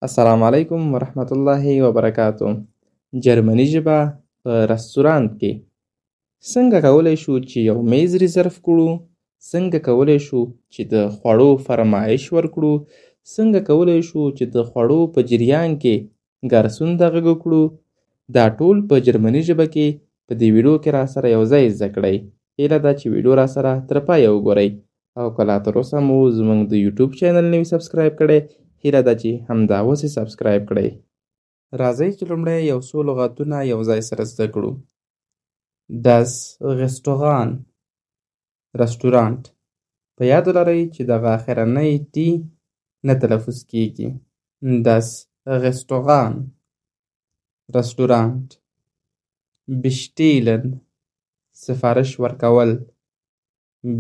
السلام علیکم ورحمت الله وبرکاتو. جرمني ژبه په رستورانت کې څنګه کولی شو چې یو میز ریزرف کړو، څنګه کولی شو چې د خوړو فرمایش ورکړو، څنګه کولی شو چې د خوړو په جریان کې ګرسون ته غږ وکړو. دا ټول په جرمني ژبه کې په دې ویډیو کې را سره یو ځای زده کړئ. هیله ده چې ویډیو را سره تر پایه وګورئ او که لا تر اوسه مو زموږ د یوټیوب چینل نه وي سبسکرایب کړی، هیله ده چې همدا اوس یې سبسکرایب کړئ. راځئ چې لومړی یو څو لغتونه یو ځای سره زده کړو. Das Restaurant، رستورانت. په یاد ولرئ چې دغه اخرنۍ ټي نه تلفظ کیږي. Das Restaurant، رستورانت. bestellen، سفارش ورکول.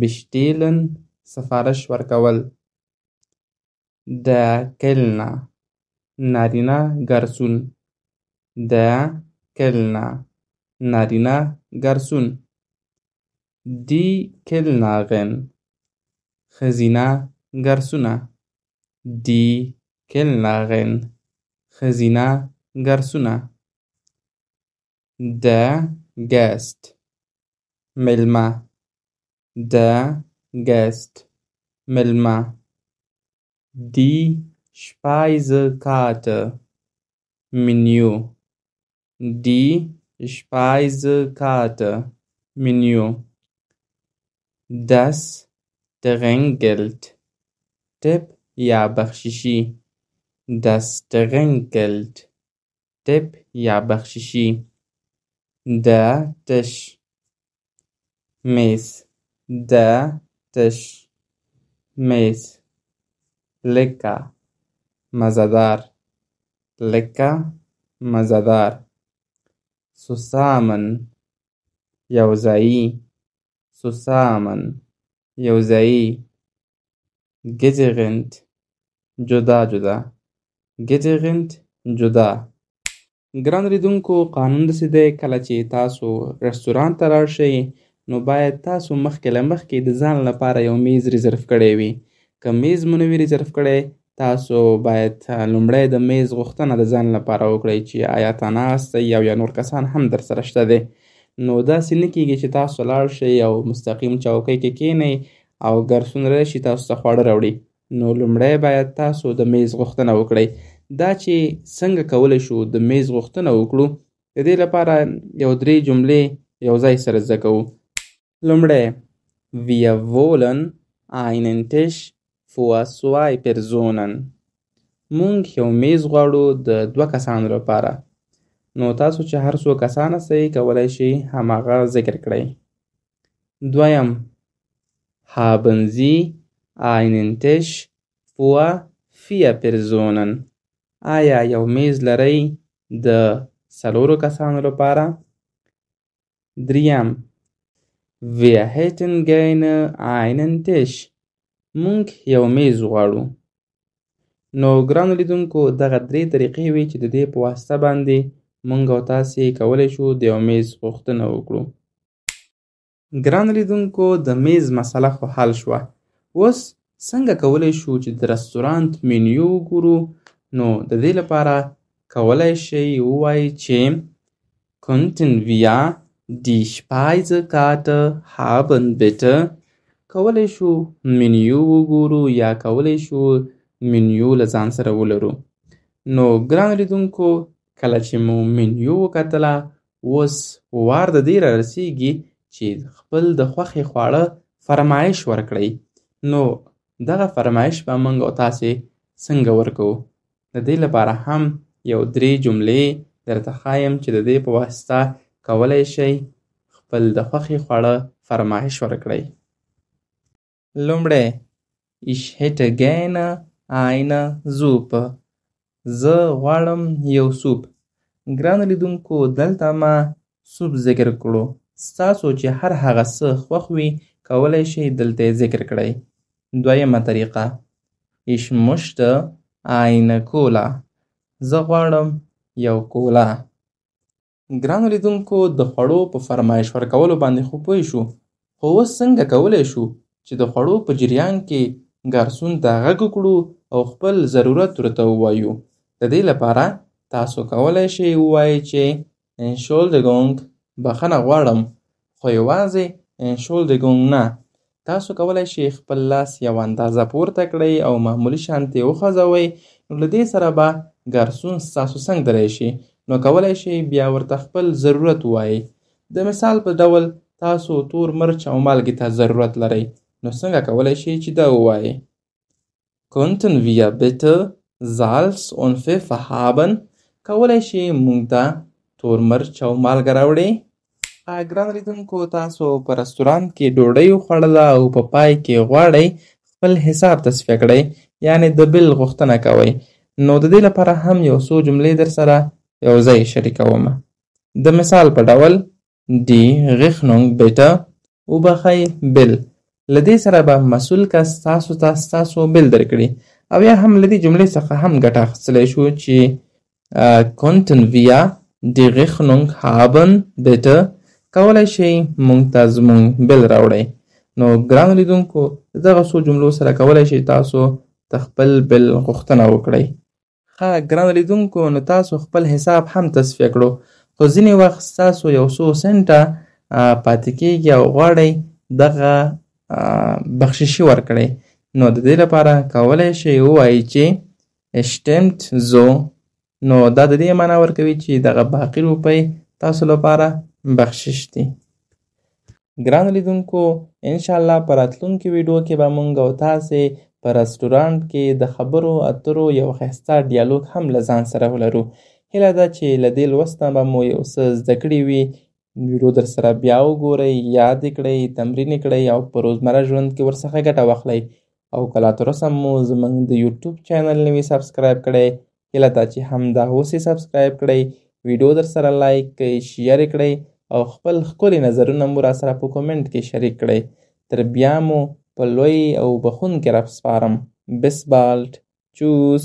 bestellen، سفارش ورکول. Der Kellner، نارینه ګرسون. Der Kellner، نارینه ګرسون. Die Kellnerin، ښځینه ګرسونه. Die Kellnerin، ښځینه ګرسونه. Der Gast، مېلمه. Der Gast، مېلمه. Die Speisekarte، Menü. Die Speisekarte، Menü. Das Trinkgeld، ټپ یا بخششي. Das Trinkgeld، ټپ یا بخششي. Der Tisch، میز. Der Tisch، میز. lecker، مزدار. lecker، مزدار. zusammen، یوځایی. zusammen، یوځایی. getrennt، جدا جدا. getrennt، جدا. ګران لیدونکو، قانون داسې دی کله چې تاسو رستورانت ته لاړ شئ نو باید تاسو مخکې له مخکې د ځان لپاره یو میز ریزرف کړی وي. که میز مو نه وي ریزرف کړی، تاسو باید لومړی د میز غوښتنه د ځان لپاره وکړئ چې آیا ته ناست یې او یا نور کسان هم در سره شته دی. نو داسې نه کیږي چې تاسو لاړ شئ او مستقیم چوکۍ کې کینئ او ګرسون راشي تاسو ته خواړه راوړي. نو لومړی باید تاسو د میز غوښتنه وکړئ. دا چې څنګه کولی شو د میز غوښتنه وکړو، د دې لپاره یو 3 جملې یو ځای سره زده کوو. لومړی: Wir wollen einen Tisch für 2 Personen. مونږ یو میز غواړو د 2 کسانو لپاره. نو تاسو چې هر څو کسان هستئ کولی شئ هماغه ذکر کړئ. دویم: Haben Sie einen Tisch für 4 Personen. آیا یو میز لرئ د 4 کسانو لپاره؟ دریم: Wir hätten gerne einen Tisch. مونږ یو میز غواړو. نو ګرانو لیدونکو، دغه 3 طریقې وي چې د دې په واسطه باندې مونږ او تاسې کولی شو د یو میز غوښتنه وکړو. ګرانو لیدونکو، د میز مسله خو حل شوه. اوس څنګه کولی شو چې د رستورانت مینیو وګورو؟ نو د دې لپاره کولی شئ ووایئ چې Könnten wir die Speisekarte haben bitte. کولی شو منیو وګورو یا کولی شو منیو له ځان سره ولرو. نو ګران لیدونکو، کله چې مو منیو وکتله، اوس وار د دې رارسیږي چې خپل د خوښې خواړه فرمایش ورکړئ. نو دغه فرمایش به موږ او تاسې څنګه ورکوو؟ د دې لپاره هم یو 3 جملې درته ښایم چې د دې په واسطه کولی شئ خپل د خوښې خواړه فرمایش ورکړئ. لومړی: Ich hätte gerne eine Suppe. زه غواړم یو سوپ. ګرانو لیدونکو، دلته ما سوپ ذکر کړو. ستاسو چې هر هغه څه خوښ وي کولی شئ دلته یې ذکر کړئ. دویمه طریقه: Ich möchte eine Cola. زه غواړم یو کولا. ګرانو لیدونکو، د خوړو په فرمایش ورکولو باندې خو پوه شو، خو اوس څنګه کولی شو چې د خوړو په جریان کې ګارسون ته غږ وکړو او خپل ضرورت ورته ووایو؟ د د دې لپاره تاسو کولی شئ ووایئ چې Entschuldigung بخښنه غواړم خو یوازې Entschuldigung نه. تاسو کولی شئ خپل لاس یو اندازه پورته کړئ او معمولي شانتې وخوځوئ. نو له دې سره به ګارسون ستاسو څنګ ته راشي نو کولی شئ بیا ورته خپل ضرورت ووایئ. د مثال په ډول تاسو تور مرچ او مالګې ته ضرورت لرئ نو څنګه کولی شئ چې دا ووایئ. Könnten wir bitte Salz und Pfeffer haben؟ کولی شئ موږ ته تور مرچ او مالګه راوړئ. ګران لیدونکو تاسو په رستورانت کې ډوډۍ وخوړله او په پای کې غواړئ خپل حساب تصفیه کړئ یعنې د بل غوښتنه کوئ. نو د دې لپاره هم یو څو جملې در سره یو ځای شریکوم. د مثال په ډول Die Rechnung bitte وبخئ بل. له دې سره به مسؤل کس تاسو ته ستاسو بل درکړي او یا هم له دې جملې څخه هم ګټه اخیستلی شو چې Könnten wir die Rechnung haben bitte؟ کولی شئ موږ ته زموږ بل راوړئ. نو ګرانو لیدونکو دغه څو جملو سره کولی شئ تاسو د خپل بل غوښتنه وکړئ. ښه ګرانو لیدونکو نو تاسو خپل حساب هم تصفیه کړو خو ځینې وخت ستاسو یو څو سنټه پاتې کېږي او غواړئ دغه بخششي ورکړئ. نو د دې لپاره کولی شئ ووایئ چې stimmt so. نو دا د دې معنا ورکوي چې دغه باقي روپۍ تاسو لپاره بخشش دی. ګرانو لیدونکو انشاءالله په راتلونکي ویډیو کې به موږ او تاسې په رستورانت کې د خبرو اترو یو ښایسته ډیالوګ هم له ځان سره ولرو. هیله ده چې له دې لوست نه به مو یو څه زده کړي وي. ویډیو در سره بیا وګورئ، یاد یې کړئ، تمرین یې کړئ او په روزمره ژوند کې ورڅخه ګټه واخلئ. او که لا تراوسه مو زموږ د یوټیوب چینل نه وي سبسکرایب کړی، هیله ده چې همدا اوس یې سبسکرایب کړئ، ویډیو در سره لایک کړئ، شیر یې کړئ او خپل ښکلي نظرونه مو راسره په کومنټ کې شریک کړئ. تر بیا مو په لوی او بخښونکي رب سپارم. bis bald. Tschüss.